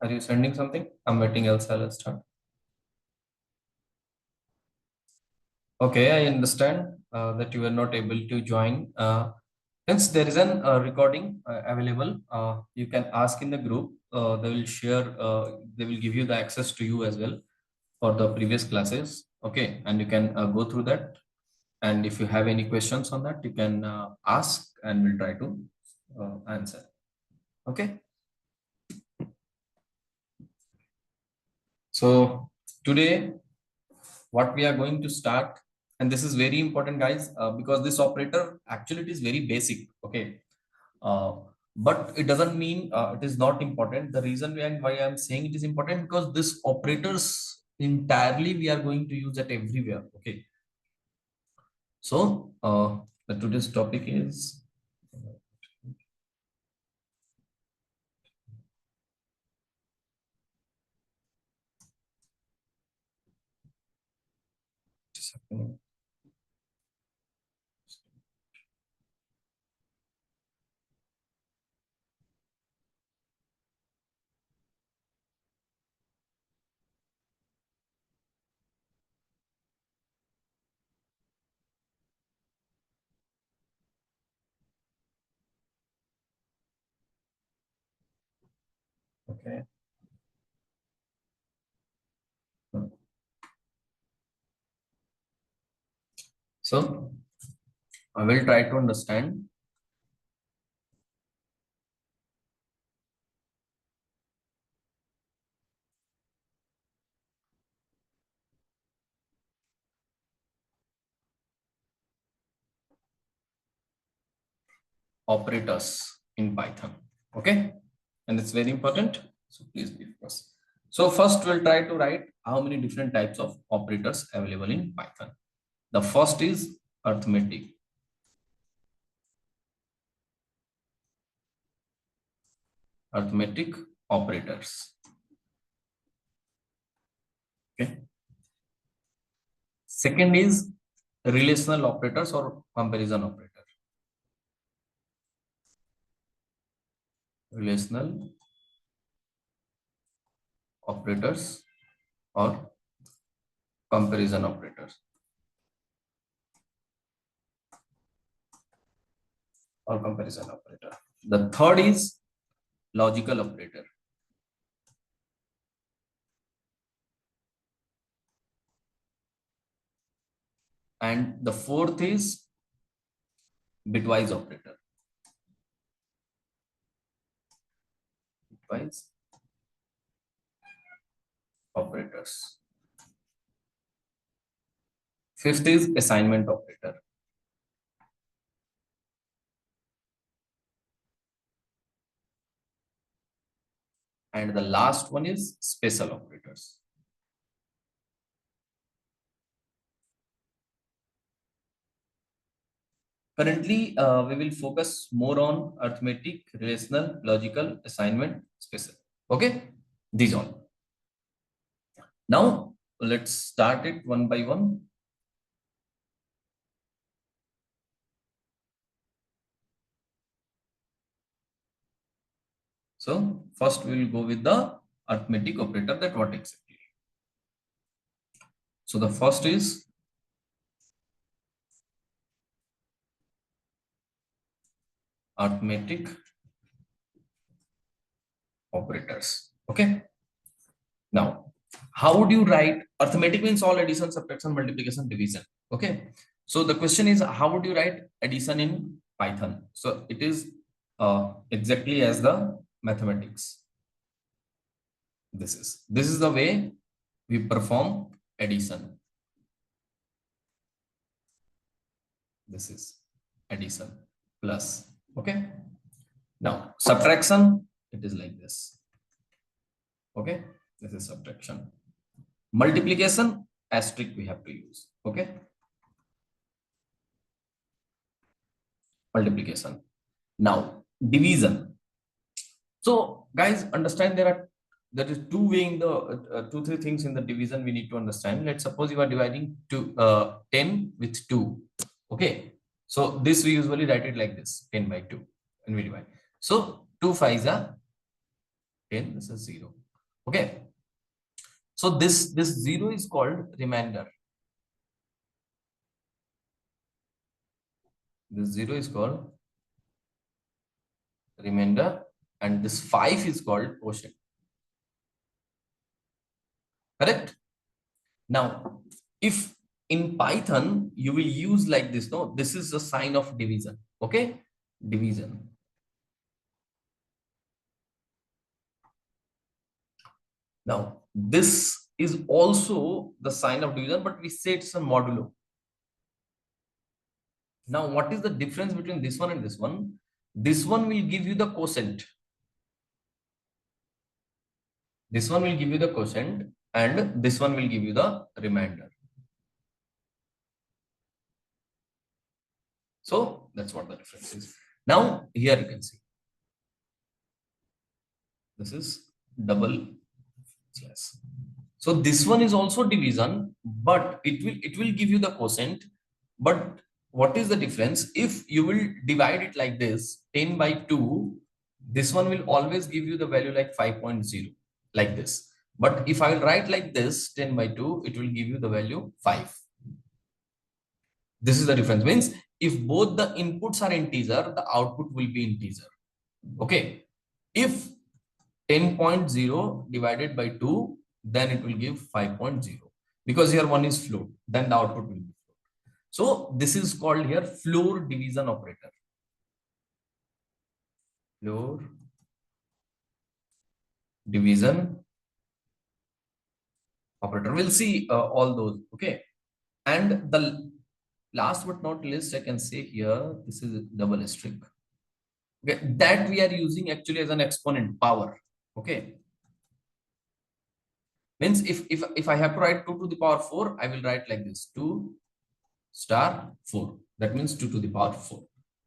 Are you sending something? I'm waiting, else I'll start. Okay, I understand that you are not able to join. Since there is an recording available, you can ask in the group. They will share, they will give you the access to you as well for the previous classes. Okay, and you can go through that. And if you have any questions on that, you can ask and we'll try to answer. Okay. So today, what we are going to start, and this is very important, guys, because this operator actually it is very basic. Okay. Uh, but it doesn't mean it is not important. The reason behind why I'm saying it is important because this operators entirely we are going to use it everywhere. Okay. So the today's topic is okay. So I will try to understand operators in Python. Okay, and it's very important. So please be focused. So first we'll try to write how many different types of operators available in Python. The first is arithmetic. Arithmetic operators. Okay. Second is relational operators or comparison operator. Relational operators or comparison operators or comparison operator. The third is logical operator. And the fourth is bitwise operator. Bitwise operators. Fifth is assignment operator. And the last one is special operators. Currently, we will focus more on arithmetic, relational, logical, assignment, special. Okay, these all. Now, let's start it one by one. So, first we will go with the arithmetic operator. That what exactly? So, the first is arithmetic operators. Okay. Now, how would you write arithmetic means all addition, subtraction, multiplication, division. Okay. So the question is, how would you write addition in Python? So it is exactly as the mathematics. This is the way we perform addition. This is addition plus. Okay. Now subtraction, it is like this. Okay. This is subtraction. Multiplication, asterisk we have to use. Okay. Multiplication. Now division. So guys, understand there is two way in the two three things in the division we need to understand. Let's suppose you are dividing 10 with 2. Okay, so this we usually write it like this, 10 by 2, and we divide. So 2 5s are 10, this is 0. Okay. So this 0 is called remainder. This 0 is called remainder, and this 5 is called quotient. Correct? Now, if in Python you will use like this, no, this is a sign of division. Okay, division. Now, this is also the sign of division, but we say it's a modulo. Now, what is the difference between this one and this one? This one will give you the quotient. This one will give you the quotient, and this one will give you the remainder. So that's what the difference is. Now, here you can see this is double slash. So this one is also division, but it will give you the quotient. But what is the difference? If you will divide it like this, 10 by 2, this one will always give you the value like 5.0, like this. But if I will write like this, 10 by 2, it will give you the value 5. This is the difference. Means if both the inputs are integer, the output will be integer. Okay. If 10.0 divided by 2, then it will give 5.0, because here one is float, then the output will be float. So this is called here floor division operator. Floor division operator. We'll see all those. Okay. And the last but not least, I can say here, this is double asterisk. Okay. That we are using actually as an exponent power. Okay. Means if I have to write 2 to the power 4, I will write like this: 2 star 4. That means 2 to the power 4.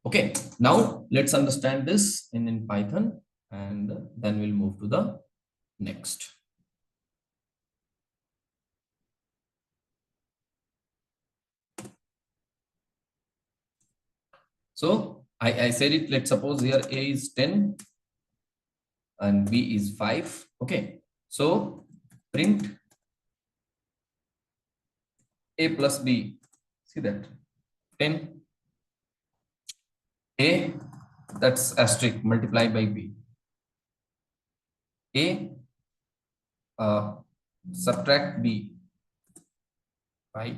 Okay. Now let's understand this in Python, and then we'll move to the next. So I said it. Let's suppose here A is 10 and B is 5. Okay. So print A plus B. See that 10 A, that's asterisk, multiply by B. A subtract B. 5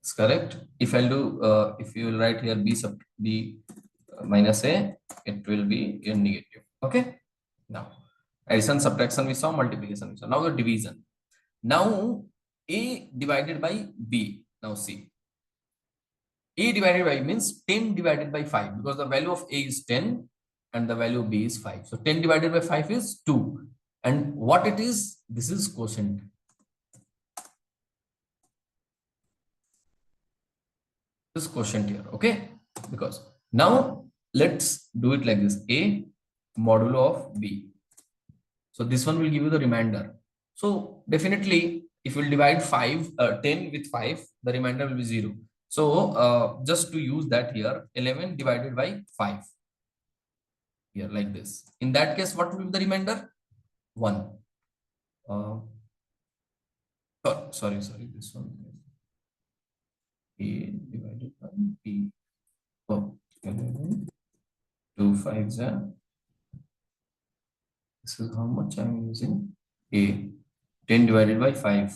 is correct. If I'll do if you will write here B sub B minus A, it will be in negative. Okay. Now addition, subtraction we saw, multiplication we saw. Now the division. Now A divided by B. Now see, A divided by means 10 divided by 5, because the value of A is 10 and the value of B is 5. So 10 divided by 5 is 2. And what it is? This is quotient. This quotient here. Okay. Because now let's do it like this: A modulo of B. So this one will give you the remainder. So definitely, if you will divide 10 with 5, the remainder will be 0. So just to use that here, 11 divided by 5. Here like this. In that case, what will be the remainder? 1. Uh, sorry, this one. A divided by B. Oh, 11. 2 5s. This is how much I am using. A 10 divided by 5.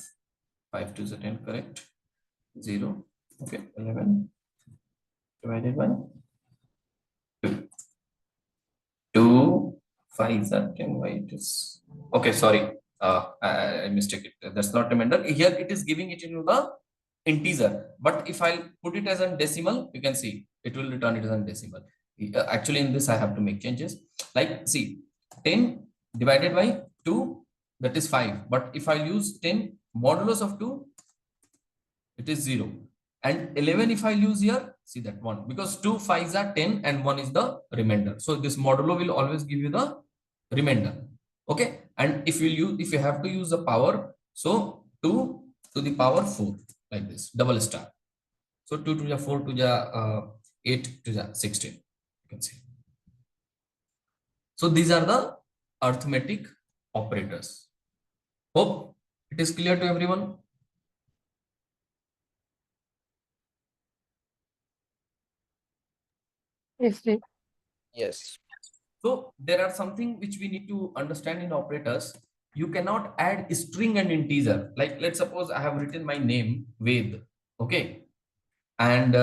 5 to the 10, correct? 0. Okay, 11 divided by 2. 2 5 is that 10. Why it is? Okay, sorry. I mistake it. That's not remainder. Here it is giving it into the integer. But if I put it as a decimal, you can see it will return it as a decimal. Actually, in this I have to make changes. Like, see, 10 divided by 2, that is 5. But if I use 10 modulus of 2, it is 0. And 11 if I use here, see that 1, because 2 5s are 10 and 1 is the remainder. So this modulo will always give you the remainder. Okay. And if you have to use the power, so 2 to the power 4, like this, double star. So 2 to the 4 to the 8 to the 16, you can see. So these are the arithmetic operators. Hope it is clear to everyone. Yes, yes. Yes. So there are something which we need to understand in operators. You cannot add string and integer. Like let's suppose I have written my name Ved, okay, and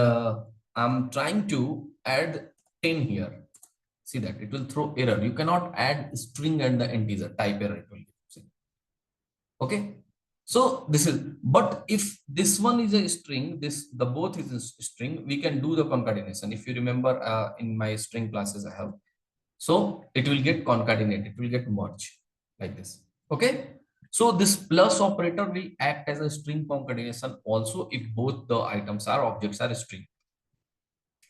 I'm trying to add 10 here. See that it will throw error. You cannot add string and the integer type error. It will give. See. Okay. So this is, but if this one is a string, this the both is a string, we can do the concatenation. If you remember in my string classes I have, so it will get concatenated, it will get merged like this. Okay. So this plus operator will act as a string concatenation also if both the items are objects are string.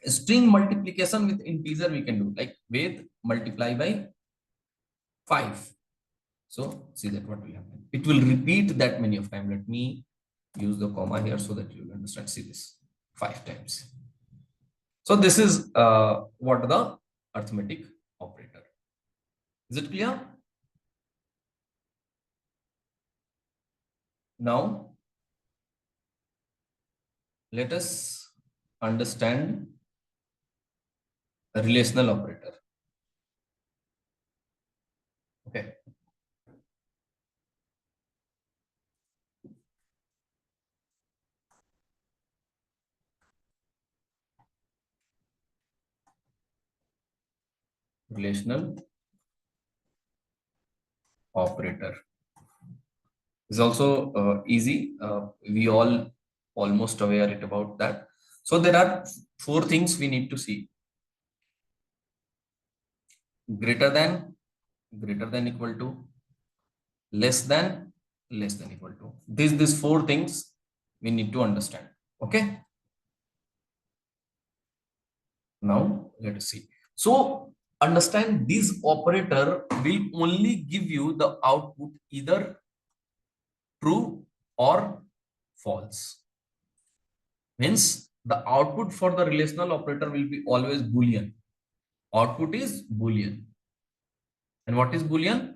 String multiplication with integer we can do like with multiply by 5. So see that what will happen. It will repeat that many of time. Let me use the comma here so that you will understand. See this 5 times. So this is what the arithmetic operator. Is it clear? Now let us understand a relational operator. Okay. Relational operator is also easy. We all almost aware it about that. So there are four things we need to see: greater than, greater than equal to, less than, less than equal to. These four things we need to understand. Okay. Now let us see. So understand this operator will only give you the output either true or false. Means the output for the relational operator will be always Boolean. Output is Boolean. And what is Boolean?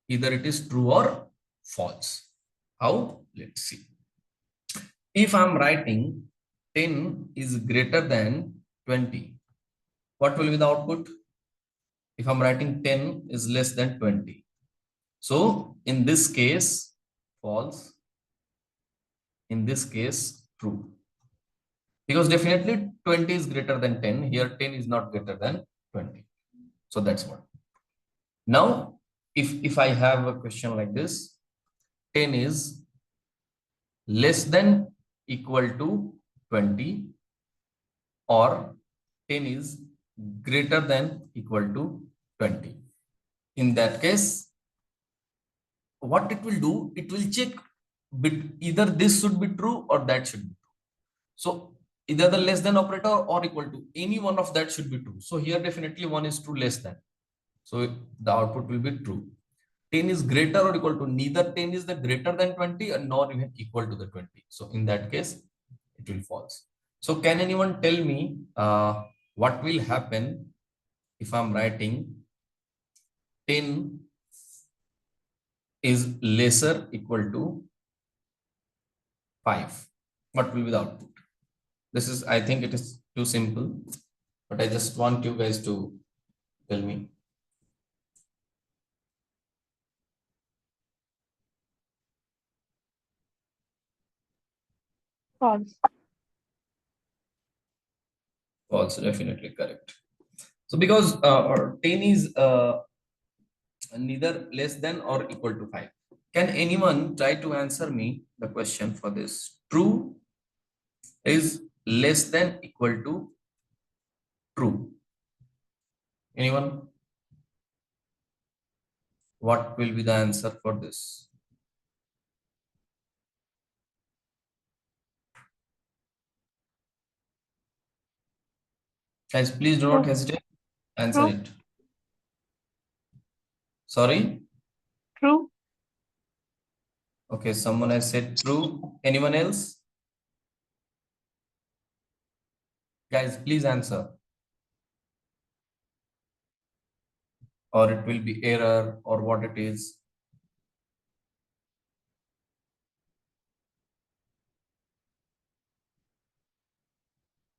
Either it is true or false. How? Let's see. If I'm writing 10 is greater than 20, what will be the output? If I'm writing 10 is less than 20. So in this case, false. In this case, true. Because definitely 20 is greater than 10. Here 10 is not greater than 20. So that's what. Now, if I have a question like this, 10 is less than equal to 20 or 10 is greater than equal to 20. In that case, what it will do, it will check either this should be true or that should be true. So either the less than operator or equal to, any one of that should be true. So here definitely one is true, less than. So the output will be true. 10 is greater or equal to, neither 10 is the greater than 20 and nor even equal to the 20. So in that case, it will false. So can anyone tell me what will happen if I'm writing 10 is lesser equal to 5? What will be the output? This is, I think it is too simple, but I just want you guys to tell me. False. False, definitely correct. So because 10 is neither less than or equal to 5. Can anyone try to answer me the question for this? True is less than equal to true. Anyone? What will be the answer for this? Guys, please do not True. hesitate. Answer True. it. Sorry? True. Okay, someone has said true. Anyone else? Guys, please answer. Or it will be error or what it is.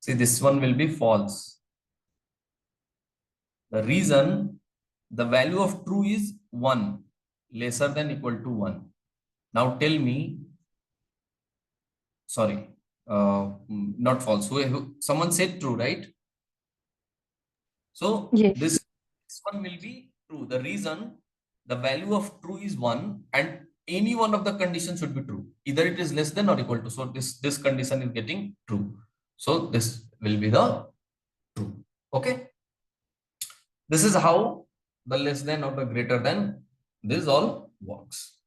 See, this one will be false. The reason, the value of true is 1, lesser than equal to 1. Now tell me, sorry, not false. Someone said true, right? So Yes. this one will be true. The reason, the value of true is 1 and any one of the conditions should be true. Either it is less than or equal to. So this condition is getting true. So this will be the true. Okay. This is how the less than or the greater than this all works.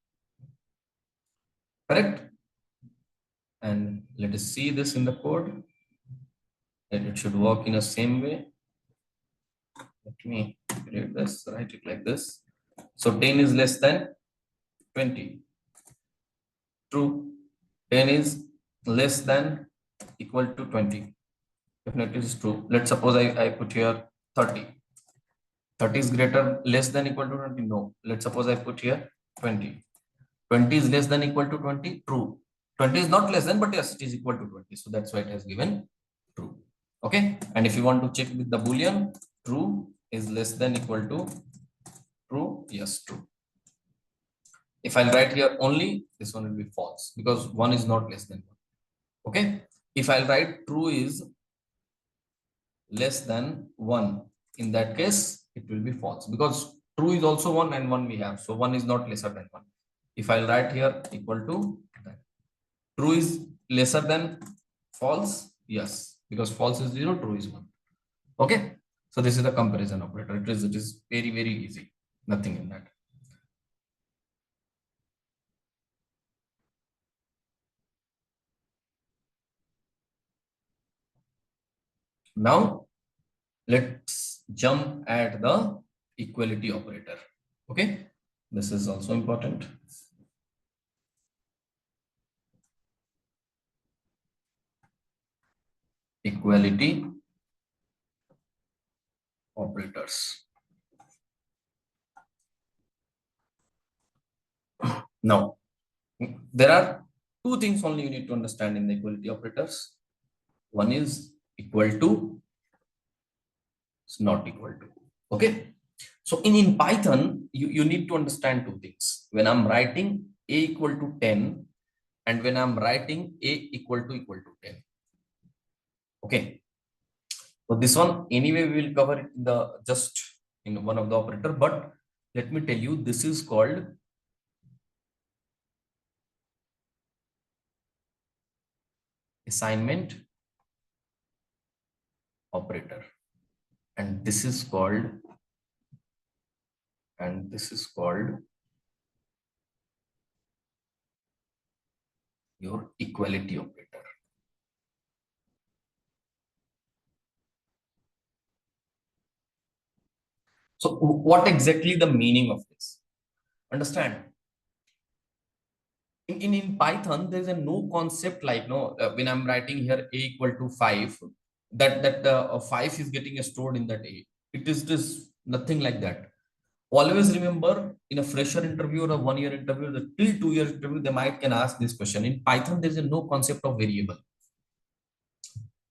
Correct? And let us see this in the code. That it should work in the same way. Let me create this, write it like this. So 10 is less than 20. True. 10 is less than equal to 20. Definitely is true. Let's suppose I put here 30. 30 is greater, less than equal to 20. No. Let's suppose I put here 20. 20 is less than equal to 20. True. 20 is not less than, but yes, it is equal to 20. So that's why it has given true. Okay. And if you want to check with the Boolean, true is less than equal to true. Yes, true. If I'll write here only, this one will be false because 1 is not less than 1. Okay. If I'll write true is less than 1, in that case, it will be false because true is also 1 and 1 we have. So 1 is not lesser than 1. If I'll write here equal to that. True is lesser than false. Yes, because false is 0, true is 1. Okay. So this is the comparison operator. It is very, very easy. Nothing in that. Now let's jump at the equality operator. Okay. This is also important. Equality operators. Now, there are two things only you need to understand in the equality operators. One is equal to, it's not equal to. Okay. So in Python, you need to understand two things. When I'm writing a equal to 10 and when I'm writing a equal to 10. Okay. So this one anyway we will cover it in the just in one of the operator, but let me tell you, this is called assignment operator, and this is called your equality operator. So what exactly the meaning of this? Understand? In Python, there is a no concept like no when I'm writing here a equal to 5, that 5 is getting stored in that a. It is just nothing like that. Always remember, in a fresher interview or a 1 year interview, the till 2 year interview, they might can ask this question. In Python, there is a no concept of variable.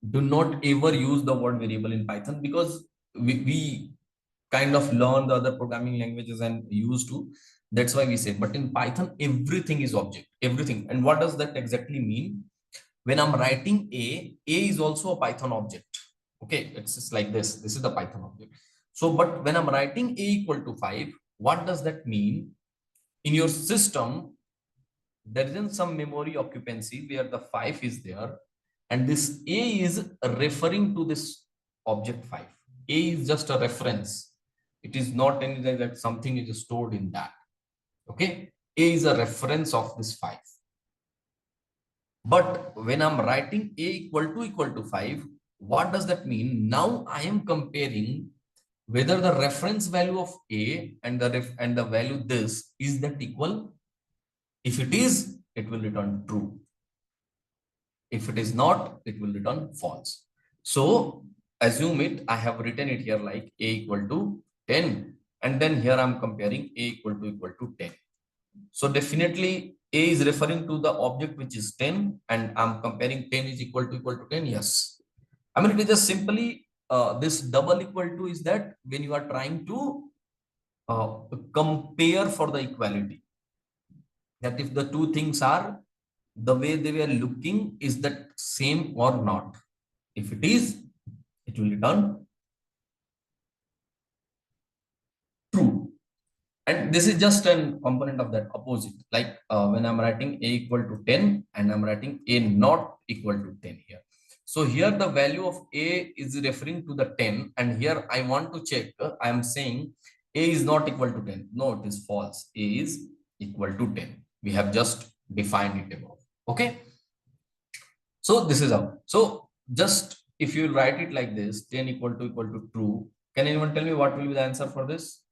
Do not ever use the word variable in Python because we kind of learn the other programming languages and used to. That's why we say, but in Python, everything is object, everything. And what does that exactly mean? When I'm writing a is also a Python object. Okay, it's just like this. This is the Python object. So, but when I'm writing a equal to 5, what does that mean? In your system, there isn't some memory occupancy where the 5 is there, and this a is referring to this object 5. A is just a reference. It is not anything that something is stored in that. Okay, a is a reference of this 5. But when I'm writing a equal to 5, what does that mean? Now I am comparing whether the reference value of a and the value this is that equal. If it is, it will return true. If it is not, it will return false. So assume it, I have written it here like a equal to 10. And then here I'm comparing a equal to 10. So definitely a is referring to the object which is 10 and I'm comparing 10 is equal to 10. Yes, I mean, it is just simply this double equal to is that when you are trying to uh, compare for the equality, that if the two things are the way they were looking, is that same or not? If it is, it will return true. And this is just an component of that opposite. Like when I'm writing a equal to 10 and I'm writing a not equal to 10 here. So here the value of a is referring to the 10, and here I want to check, I am saying a is not equal to 10. No, it is false. A is equal to 10. We have just defined it above. Okay. So this is how. So just if you write it like this, 10 equal to true. Can anyone tell me what will be the answer for this?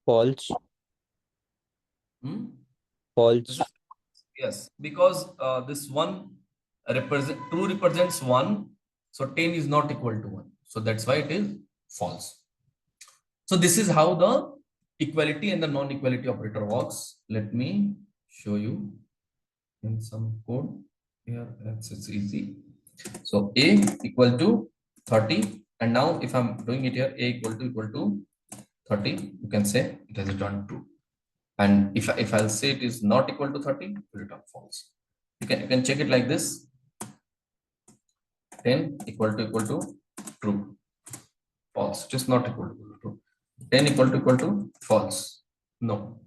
False. Hmm? This False. is yes, because this one represent true represents one, so 10 is not equal to one. So that's why it is false. So this is how the equality and the non-equality operator works. Let me show you in some code here. It's easy. So a equal to 30, and now if I'm doing it here, a equal to 30, you can say it has returned true. And if I'll say it is not equal to 30, it will return false. You can check it like this: 10 equal to true, false. It is not equal to true. 10 equal to false. No.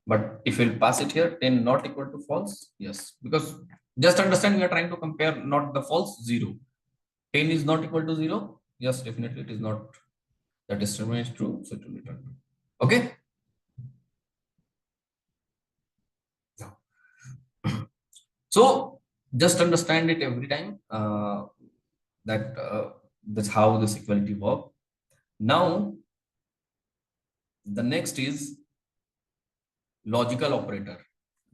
But if we'll pass it here, 10 not equal to false, yes. Because just understand we are trying to compare not the false, 0. 10 is not equal to 0. Yes, definitely it is not. That statement is true, so it will return true. Okay. So just understand it every time. That that's how this equality work. Now the next is logical operator.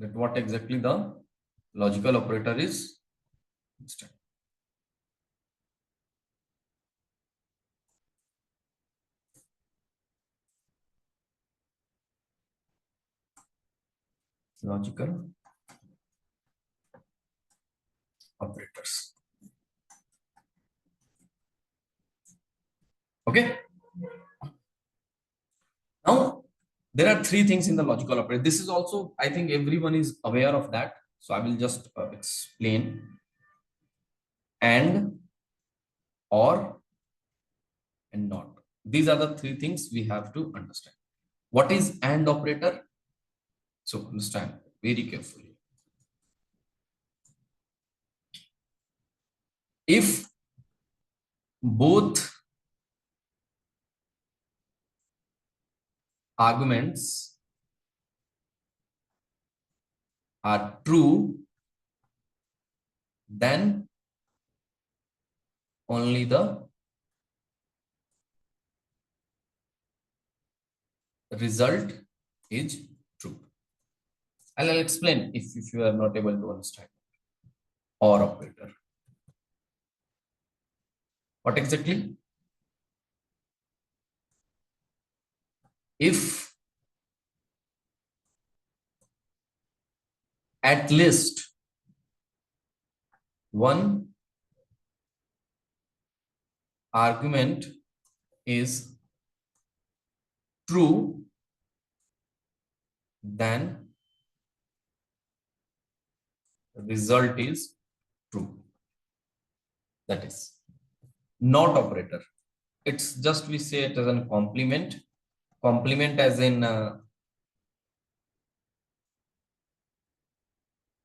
That what exactly the logical operator is. Logical operators. Okay. Now there are three things in the logical operator. This is also, I think everyone is aware of that. So I will just explain. And, or, and not. These are the three things we have to understand. What is and operator? So understand very carefully. If both arguments are true, then only the result is true. I'll explain if you are not able to understand. Or operator. What exactly? If at least one argument is true, then result is true. That is not operator. It's just we say it as a complement. Complement as in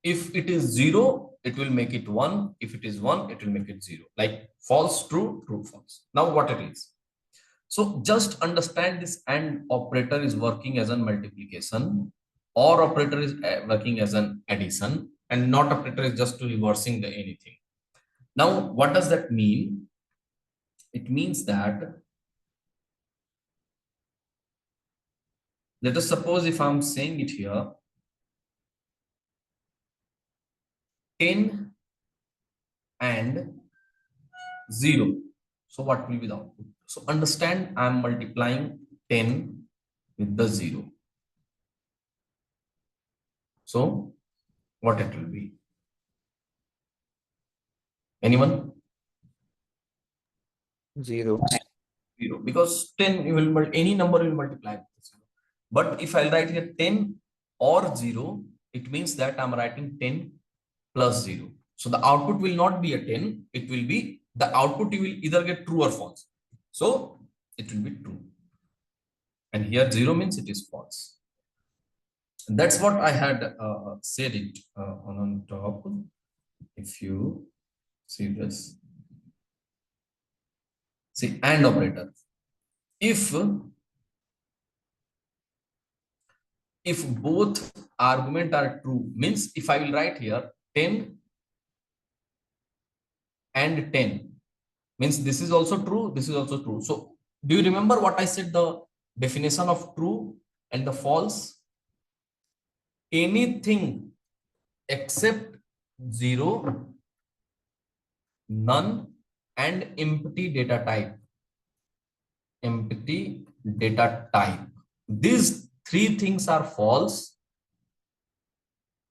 if it is 0, it will make it 1. If it is 1, it will make it 0. Like false, true, true, false. Now what it is? So just understand this and operator is working as a multiplication, or operator is working as an addition, and not operator is just to reversing the anything. Now, what does that mean? It means that, let us suppose if I'm saying it here, 10 and 0. So what will be the output? So understand, I'm multiplying 10 with the 0. So what it will be? Anyone? 0. 0, because 10 you will any number will multiply with 0. But if I write here 10 or 0, it means that I'm writing 10 plus 0. So the output will not be a 10, it will be the output you will either get true or false. So it will be true. And here 0 means it is false. And that's what I had said it on top. If you see this, see AND operator. If both argument are true, means if I will write here 10 and 10, means this is also true, this is also true. So do you remember what I said, the definition of true and the false? Anything except 0, none, and empty data type. Empty data type. These three things are false,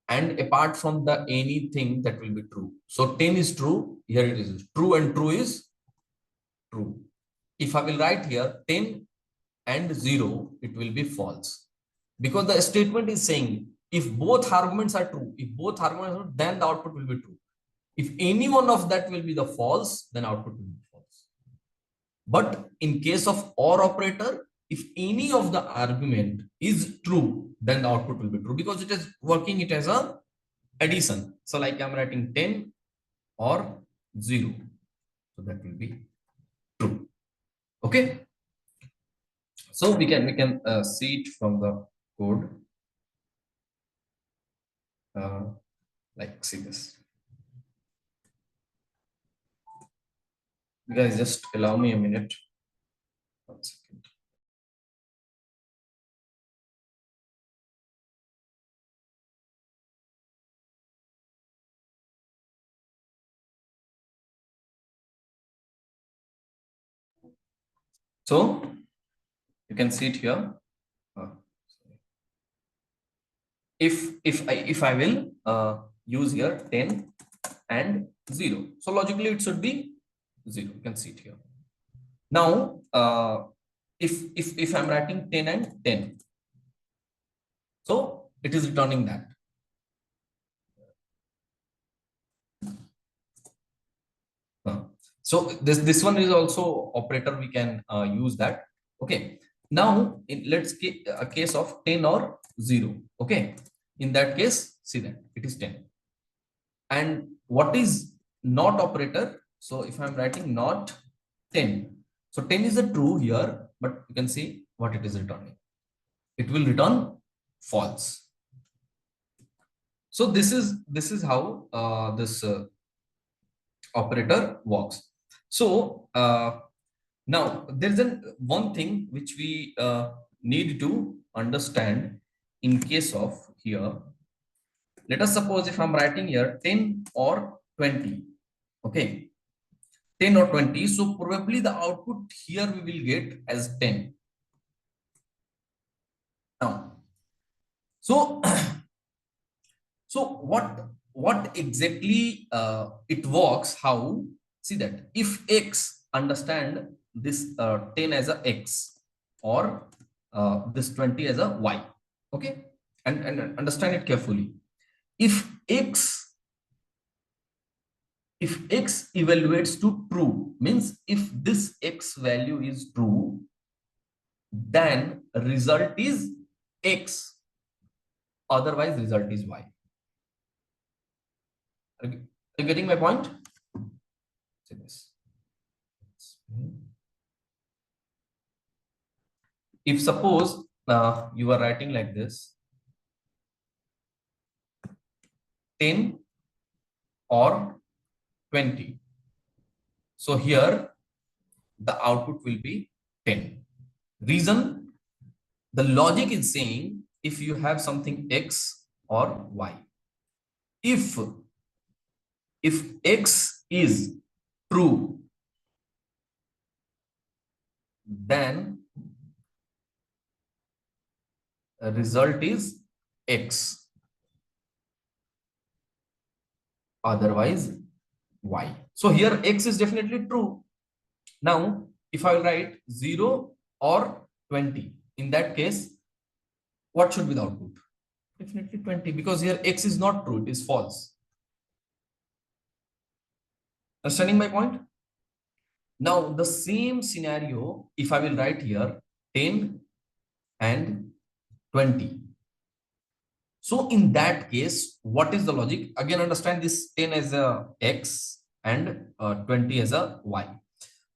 and apart from the anything that will be true. So 10 is true, here it is true, and true is true. If I will write here 10 and 0, it will be false, because the statement is saying if both arguments are true, then the output will be true. If any one of that will be the false, then output will be false. But in case of OR operator, if any of the argument is true, then the output will be true, because it is working it as a addition. So like I'm writing 10 or 0, so that will be true. Okay, so we can see it from the code, like see this. You guys just allow me a minute. 1 second. So you can see it here. If I will use here 10 and 0, so logically it should be 0. You can see it here. Now if I'm writing 10 and 10, so it is returning that. So this one is also operator, we can use that. Okay, now let's get a case of 10 or 0. Okay, in that case, see that it is 10. And what is not operator? So if I'm writing not 10, so 10 is a true here, but you can see what it is returning. It will return false. So this is how this operator works. So now there's one thing which we need to understand in case of here. Let us suppose if I'm writing here 10 or 20. Okay, 10 or 20, so probably the output here we will get as 10. Now so so what exactly it works, how? See that if x, understand this 10 as a x, or this 20 as a y. Okay, and understand it carefully. if x evaluates to true, means if this x value is true, then result is x, otherwise result is y. Are you getting my point? See this. If suppose you are writing like this, 10 or 20, so here the output will be 10. Reason, the logic is saying if you have something x or y, if x is true, then result is X, otherwise Y. So here X is definitely true. Now, if I will write 0 or 20, in that case, what should be the output? Definitely 20, because here X is not true, it is false. Understanding my point? Now, the same scenario, if I will write here 10 and 20. So in that case, what is the logic? Again, understand this 10 as a X and 20 as a Y.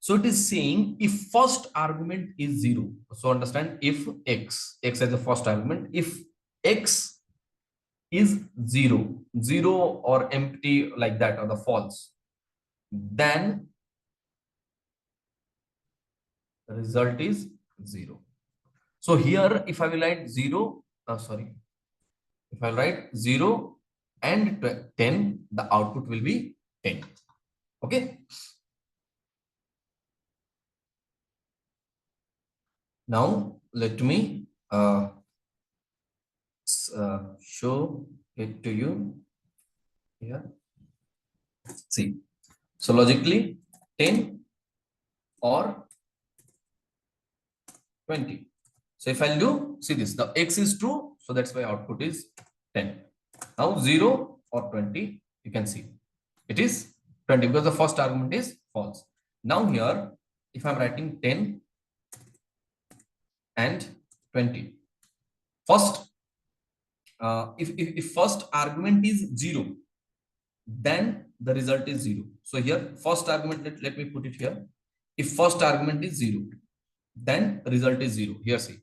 So it is saying if first argument is 0. So understand, if X as the first argument, if X is 0, 0 or empty like that, or the false, then the result is 0. So here, if I will write 0, sorry, if I write 0 and 10, the output will be 10. Okay. Now, let me show it to you here. See, so logically 10 or 20. So if I'll do, see this, the X is true, so that's why output is 10. Now 0 or 20, you can see it is 20 because the first argument is false. Now here, if I'm writing 10 and 20, first, if first argument is 0, then the result is 0. So here, first argument, let me put it here. If first argument is 0, then result is 0. Here, see,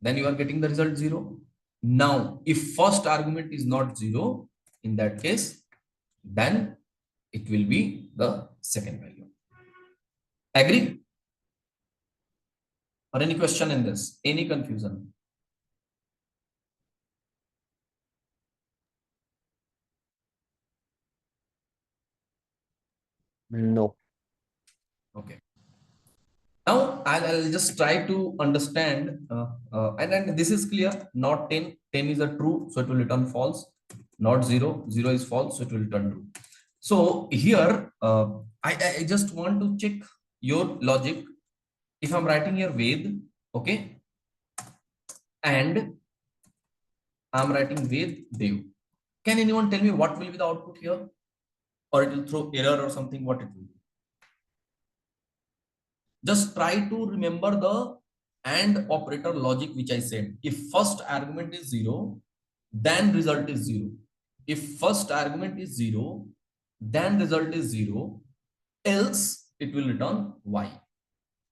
then you are getting the result 0. Now, if first argument is not 0, in that case, then it will be the second value. Agree? Or any question in this? Any confusion? No. Okay. Now I'll just try to understand, and this is clear. Not 10, 10 is a true, so it will return false. Not 0, 0 is false, so it will return true. So here, I just want to check your logic. If I'm writing here Ved, okay, and I'm writing Ved Dev, can anyone tell me what will be the output here? Or it will throw error or something, what it will be? Just try to remember the AND operator logic which I said. If first argument is 0, then result is 0. If first argument is 0, then result is 0, else it will return Y.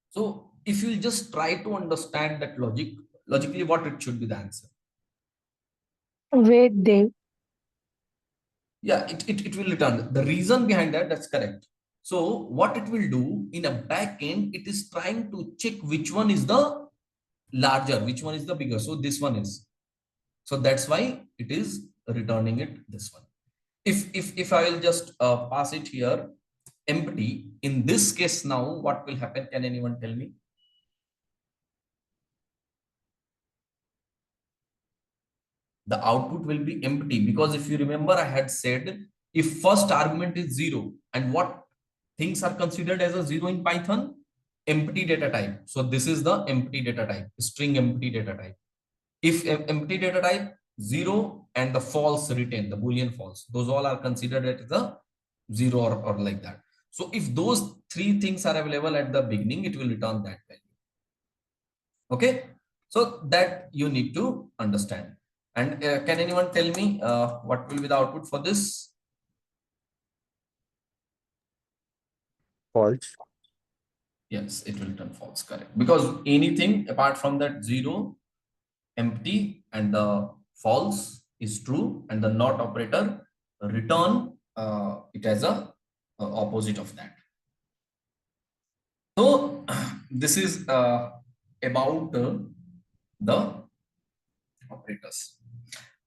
So if you just try to understand that logic, logically what it should be the answer. Wait, Dev. Yeah, it will return. The reason behind that, that's correct. So what it will do in a back end, it is trying to check which one is the larger, which one is the bigger. So this one is. So that's why it is returning it this one. If I will just pass it here empty, in this case now what will happen? Can anyone tell me? The output will be empty, because if you remember, I had said if first argument is 0, and what things are considered as a 0 in Python? Empty data type. So this is the empty data type, string empty data type. If empty data type 0 and the false retain, the boolean false, those all are considered as a 0 or like that. So if those three things are available at the beginning, it will return that value. Okay, so that you need to understand. And can anyone tell me what will be the output for this? False. Yes, it will return false, correct. Because anything apart from that 0, empty, and the false is true, and the not operator return it as a opposite of that. So this is about the operators.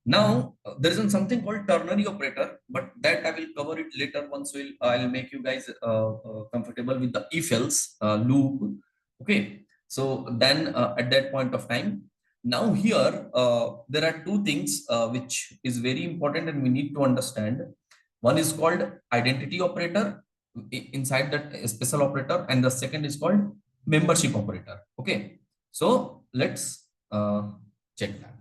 Now there is something called ternary operator, but that I will cover it later. Once I'll make you guys comfortable with the if else loop. Okay, so then at that point of time. Now here, there are two things which is very important and we need to understand. One is called identity operator inside that special operator, and the second is called membership operator. Okay, so let's check that.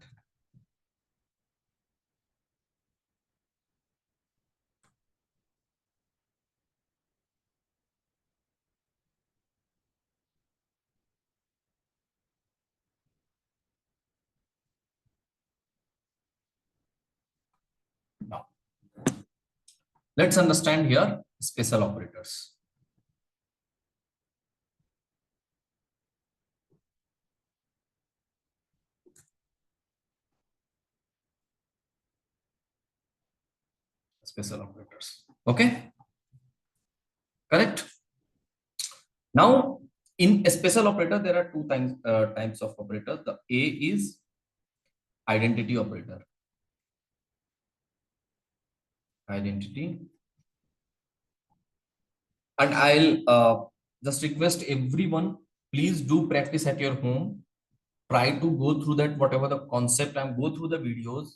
Now, let's understand here special operators. Special operators. Okay, correct. Now, in a special operator, there are two types of operators. The A is identity operator. Identity. And I'll just request everyone, please do practice at your home. Try to go through that, whatever the concept, and go through the videos.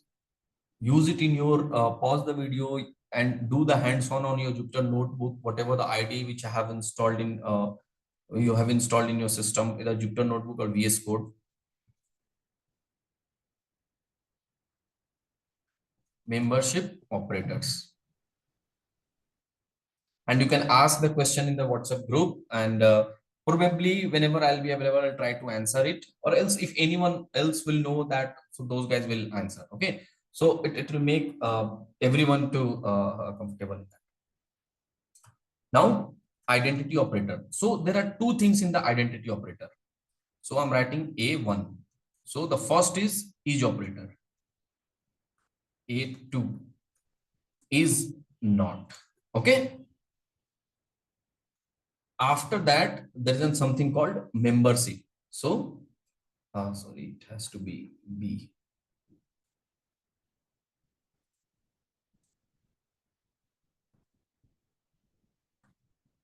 Use it in your, pause the video and do the hands-on on your Jupyter notebook, whatever the IDE which I have installed in, you have installed in your system, either Jupyter notebook or VS Code. Membership operators. And you can ask the question in the WhatsApp group, and probably whenever I'll be available, I'll try to answer it, or else if anyone else will know that, so those guys will answer. Okay, so it will make everyone to comfortable in that. Now, identity operator. So there are two things in the identity operator. So I'm writing A1. So the first is operator. A2 is not. Okay. After that, there is something called membership. So, sorry, it has to be B.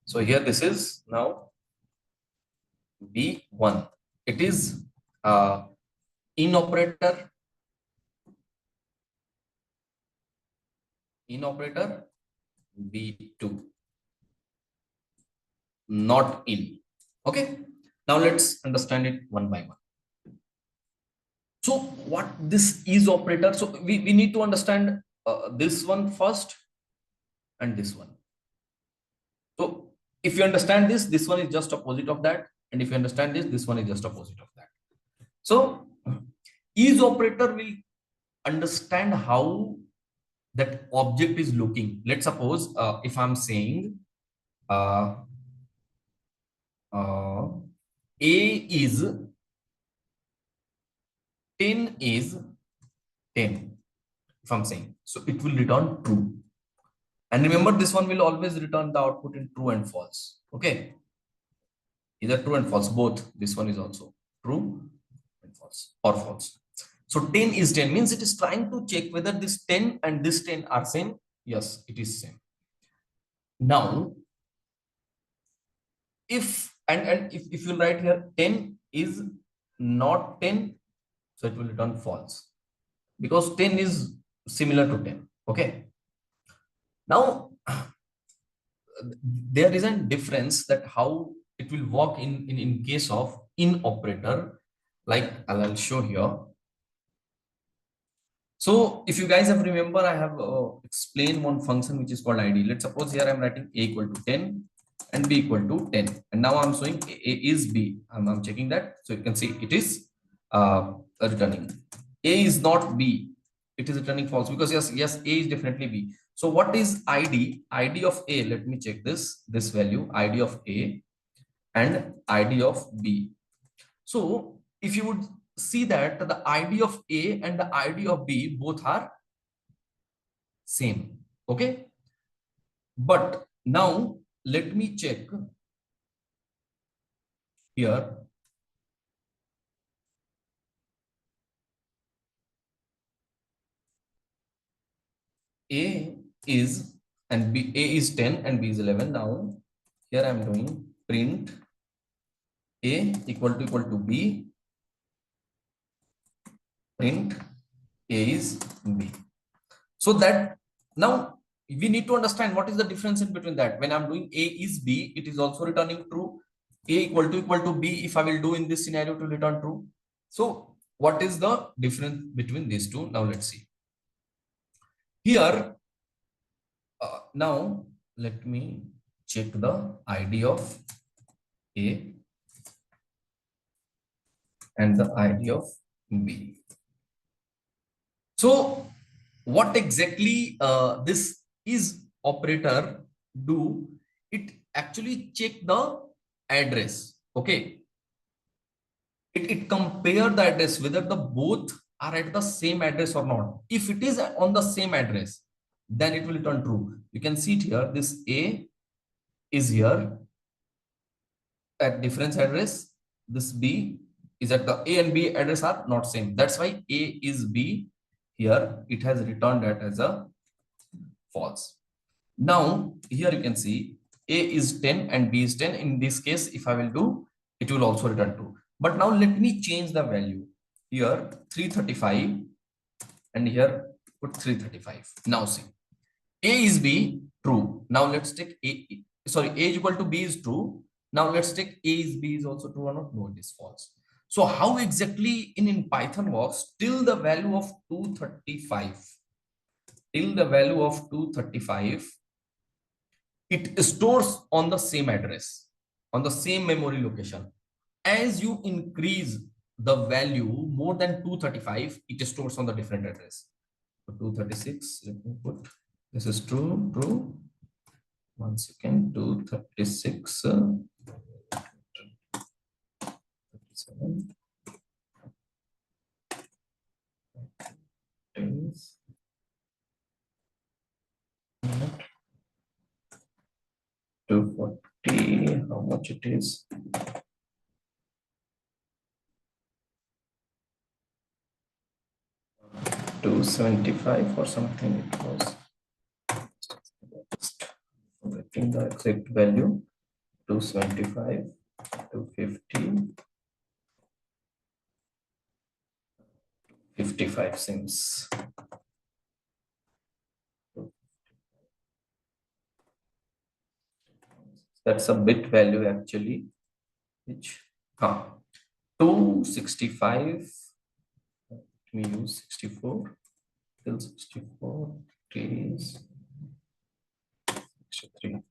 So here this is now B1. It is in operator, B2, not in. Okay. Now let's understand it one by one. So what this is operator? So we need to understand this one first and this one. So if you understand this one is just opposite of that. And if you understand this one is just opposite of that. So is operator will understand how that object is looking. Let's suppose if I'm saying uh, A is 10 is 10. If I'm saying, so it will return true. And remember, this one will always return the output in true and false. Okay. Either true and false, both. This one is also true and false or false. So 10 is 10 means it is trying to check whether this 10 and this 10 are same. Yes, it is same. Now, if if you write here 10 is not 10, so it will return false because 10 is similar to 10. Okay. Now, there is a difference that how it will work in case of in operator, like I'll show here. So if you guys have remember, I have explained one function which is called id. Let's suppose here I'm writing a equal to 10 and b equal to 10, and now I'm showing a is b. I'm checking that, so you can see it is returning. A is not b, it is returning false because yes a is definitely b. So what is id of a? Let me check this value, id of a and id of b. So if you would see that the id of a and the id of b both are same. Okay, but now let me check here. A is and b, a is 10 and b is 11. Now here I'm doing print a equal to b print A is B. So that now we need to understand what is the difference in between that. When I'm doing A is B, it is also returning true. A equal to B, if I will do in this scenario, to return true. So what is the difference between these two? Now let's see. Here, now let me check the ID of A and the ID of B. So what exactly this is operator do? It actually check the address. Okay, it compare the address whether the both are at the same address or not. If it is on the same address, then it will return true. You can see it here. This A is here at different address. This B is at the A and B address are not same. That's why A is B. Here it has returned that as a false. Now here you can see A is 10 and B is 10. In this case, if I will do, it will also return true. But now let me change the value. Here 335 and here put 335. Now see, A is B, true. Now let's take A, sorry, A is equal to B is true. Now let's take A is B is also true or not? No, it is false. So how exactly in Python works? Till the value of 235, till the value of 235, it stores on the same address, on the same memory location. As you increase the value more than 235, it stores on the different address. So 236, let me put, this is true, true. 1 second, 236, 37, is 240, how much it is? 275 or something it was. Getting the exact value, 275, 250, 55 seems. That's a bit value actually, which 265. Let me use 64 till 64 is 63.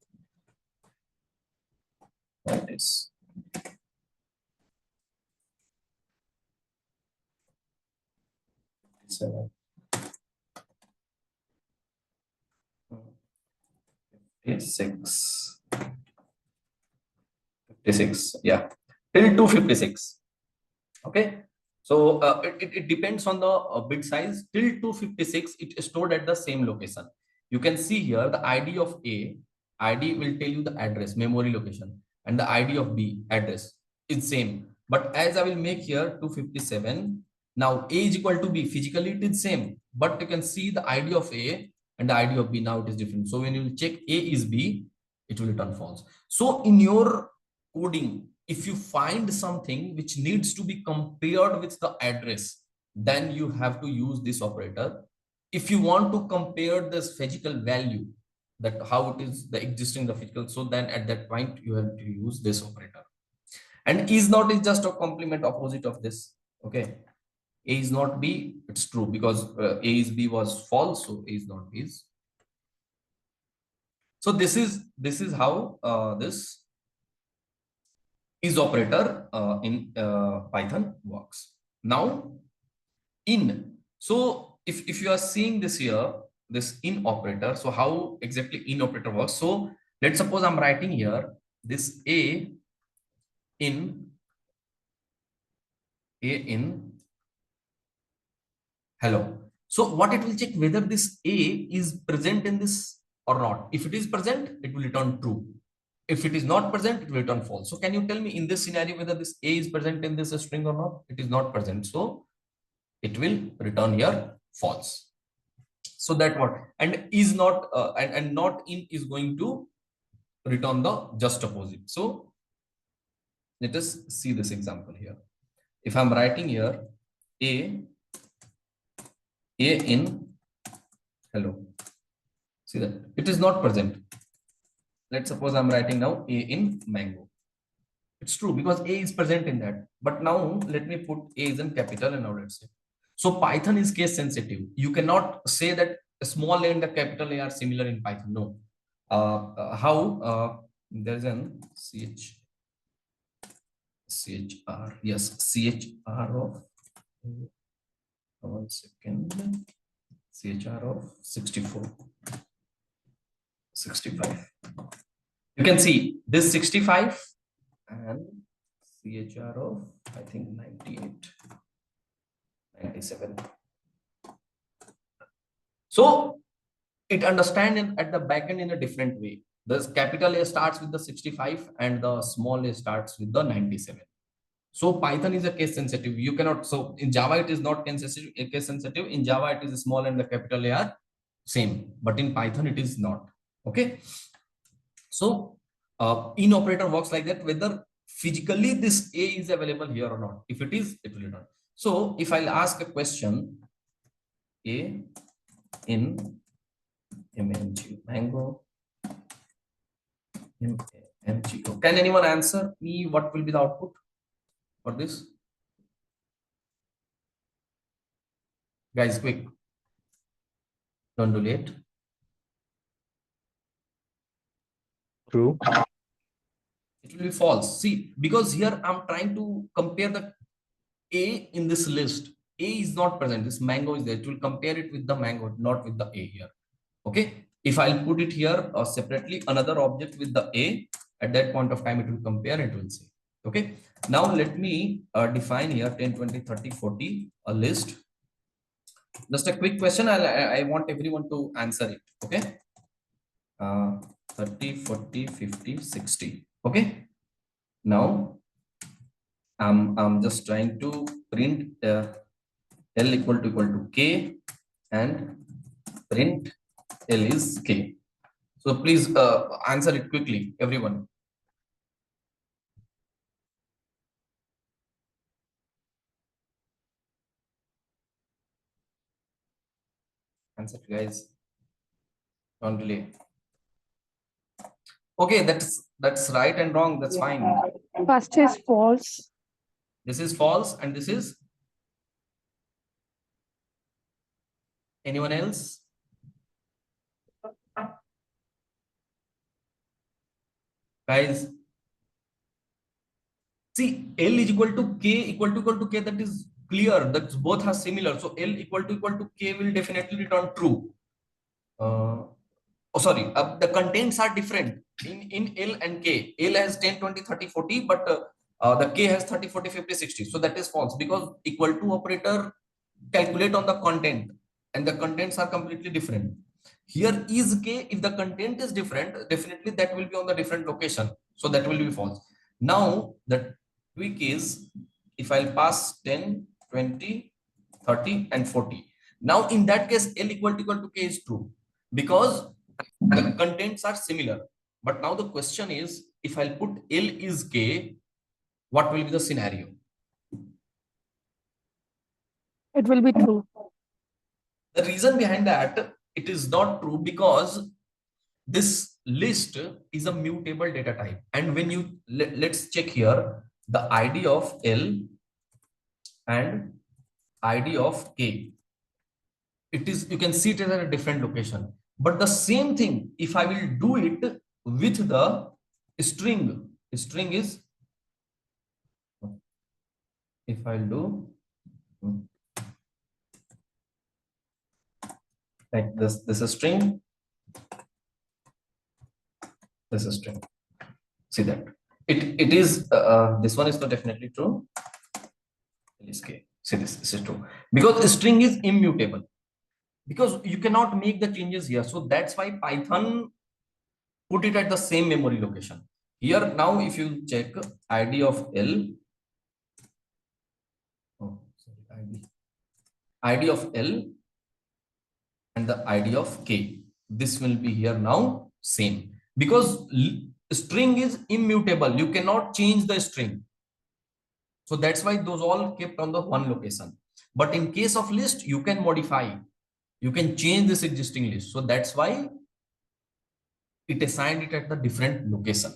That is 7. 56. 56, yeah, till 256. Okay, so it depends on the bit size. Till 256 it is stored at the same location. You can see here the ID of A, ID will tell you the address, memory location, and the ID of B, address, is same. But as I will make here 257, now A is equal to B, physically it is same, but you can see the ID of A and the ID of B, now it is different. So when you check A is B, it will return false. So in your coding, if you find something which needs to be compared with the address, then you have to use this operator. If you want to compare this physical value, that how it is the existing the physical, so then at that point you have to use this operator. And is not is just a complement opposite of this. Okay, A is not B, it's true, because A is B was false, so A is not B is. So this is how this is operator in Python works. Now in, so if you are seeing this here, this in operator, so how exactly in operator works? So let's suppose I'm writing here this in a in hello. So what it will check whether this A is present in this or not. If it is present, it will return true. If it is not present, it will return false. So can you tell me in this scenario whether this A is present in this string or not? It is not present, so it will return here false. So that what, and is not and not in is going to return the just opposite. So let us see this example here. If I'm writing here A A in hello. See that it is not present. Let's suppose I'm writing now A in mango. It's true because A is present in that. But now let me put A is in capital and now let's say. So Python is case sensitive. You cannot say that a small a and the capital A are similar in Python. No. How? There's an CHR. Yes, CHR of 1 second. CHR of 64, 65. You can see this 65 and CHR of I think 98, 97. So it understands at the back end in a different way. The capital A starts with the 65 and the small a starts with the 97. So Python is a case sensitive. You cannot, so in Java it is not case sensitive. In Java it is small and the capital A are same, but in Python it is not. Okay. So in operator works like that, whether physically this A is available here or not. If it is, it will return. So if I'll ask a question, A in mango, MGO. Can anyone answer me what will be the output for this? Guys, quick. Don't do late. True. It will be false. See, because here I'm trying to compare the A in this list. A is not present. This mango is there. It will compare it with the mango, not with the A here. Okay. If I'll put it here separately, another object with the A, at that point of time, it will compare, it will say. Okay. Now let me define here 10, 20, 30, 40, a list. Just a quick question. I want everyone to answer it. Okay. 30, 40, 50, 60. Okay. Now I'm just trying to print L equal to K and print L is K. So please answer it quickly, everyone. Answer it, guys. Don't delay. Okay, that's right and wrong. That's fine. First is false. This is false, and this is anyone else? Guys, see, L is equal to K. That is clear. That both are similar. So L equal to K will definitely return true. Oh, sorry. The contents are different in L and K. L has 10, 20, 30, 40, but the K has 30, 40, 50, 60. So that is false because equal to operator calculate on the content and the contents are completely different. Here is K, if the content is different, definitely that will be on the different location. So that will be false. Now the tweak is if I'll pass 10, 20, 30 and 40. Now in that case, L equal to K is true because the contents are similar. But now the question is, if I'll put L is K, what will be the scenario? It will be true. The reason behind that, it is not true because this list is a mutable data type. And when you, let's check here, the ID of L and ID of K. It is, you can see it at a different location. But the same thing, if I will do it with the string is, if I'll do like this is string, this is string. See that it is this one is not definitely true. See this is true because string is immutable because you cannot make the changes here. So that's why Python put it at the same memory location. Here now, if you check ID of L, oh, sorry, ID of L and the ID of K, this will be here now same because string is immutable. You cannot change the string. So that's why those all kept on the one location. But in case of list, you can modify, you can change this existing list. So that's why it assigned it at the different location.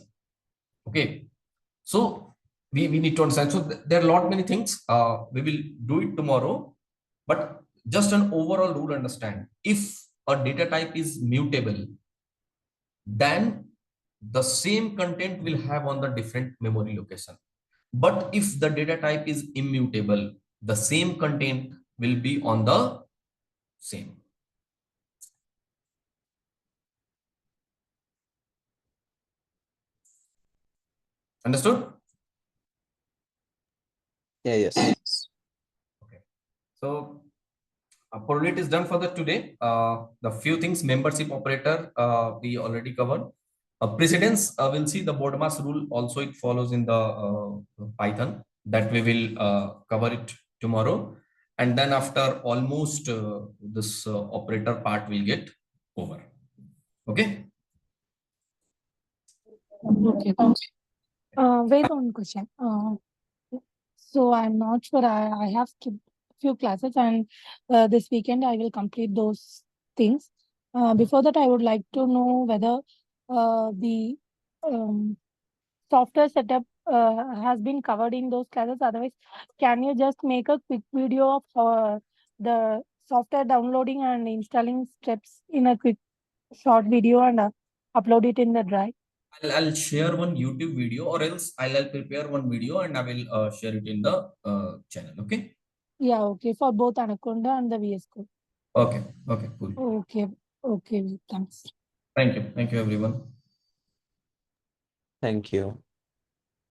Okay. So we need to understand. So there are a lot many things. We will do it tomorrow, but just an overall rule understand. If a data type is mutable, then the same content will have on the different memory location. But if the data type is immutable, the same content will be on the same. Understood? Yeah, yes. Okay. So Pollit is done for the today. The few things, membership operator, we already covered. Precedence, we'll see the board mass rule. Also, it follows in the Python, that we will cover it tomorrow. And then after almost this operator part will get over. Okay. Okay. Wait one question. So I'm not sure. I have skipped few classes, and this weekend I will complete those things. Before that, I would like to know whether the um, software setup has been covered in those classes. Otherwise, can you just make a quick video of the software downloading and installing steps in a quick short video and upload it in the drive? I'll share one YouTube video, or else I'll prepare one video and I will share it in the channel. Okay. Yeah, okay, for both Anaconda and the VS Code. Okay. Okay. Cool. Okay, okay, thanks. Thank you. Thank you, everyone. Thank you.